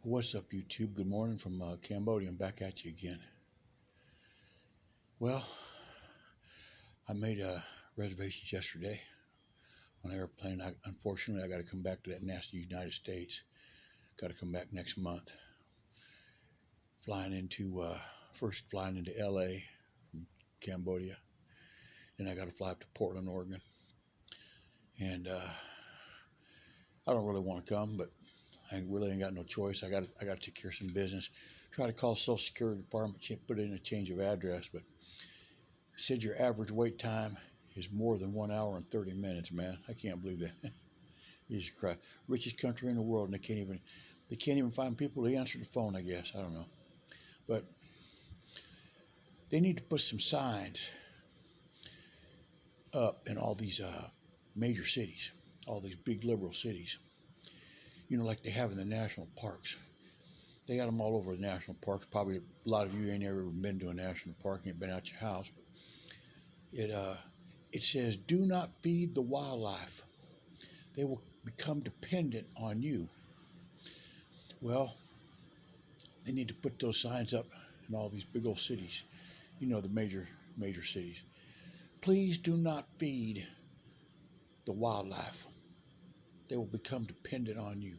What's up, YouTube? Good morning from Cambodia. I'm back at you again. Well, I made reservations yesterday on an airplane. Unfortunately, I got to come back to that nasty United States. Got to come back next month. First flying into LA from Cambodia. Then I got to fly up to Portland, Oregon. And I don't really want to come, but I really ain't got no choice. I got to take care of some business. Try to call Social Security Department, put in a change of address, but said your average wait time is more than 1 hour and 30 minutes, man. I can't believe that. Jesus Christ. Richest country in the world, and they can't even find people to answer the phone, I guess. I don't know. But they need to put some signs up in all these major cities, all these big liberal cities. You know, like they have in the national parks. They got them all over the national parks. Probably a lot of you ain't ever been to a national park, ain't been out your house. But it says, do not feed the wildlife. They will become dependent on you. Well, they need to put those signs up in all these big old cities. You know, the major cities. Please do not feed the wildlife. They will become dependent on you.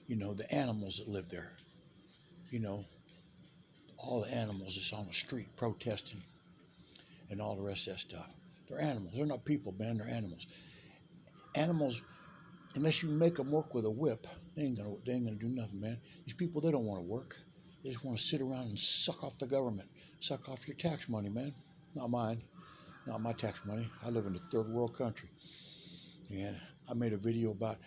You know, the animals that live there. You know, all the animals that's on the street protesting and all the rest of that stuff. They're animals. They're not people, man. They're animals. Animals, unless you make them work with a whip, they ain't gonna do nothing, man. These people, they don't want to work. They just want to sit around and suck off the government, suck off your tax money, man. Not mine, not my tax money. I live in a third world country, and I made a video about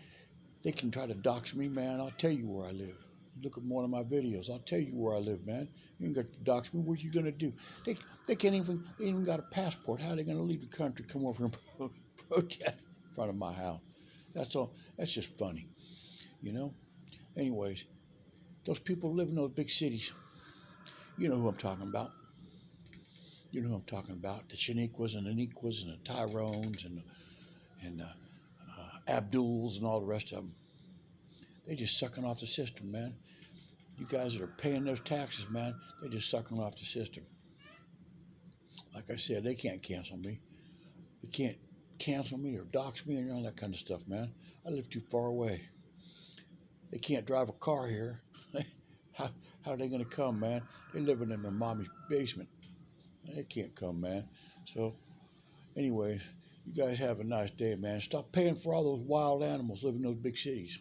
they can try to dox me, man. I'll tell you where I live. Look at one of my videos. I'll tell you where I live, man. You ain't got to dox me. What you gonna do? They can't even. They ain't even got a passport. How are they gonna leave the country, come over and protest in front of my house? That's all. That's just funny, you know. Anyways, those people live in those big cities. You know who I'm talking about. You know who I'm talking about. The Shaniquas and the Niquas and the Tyrones and Abduls and all the rest of them. They just sucking off the system, man. You guys that are paying those taxes, man, they just sucking off the system. Like I said, they can't cancel me. They can't cancel me or dox me or all that kind of stuff, man. I live too far away. They can't drive a car here. how are they going to come, man? They're living in their mommy's basement. They can't come, man. So, anyways, you guys have a nice day, man. Stop paying for all those wild animals living in those big cities.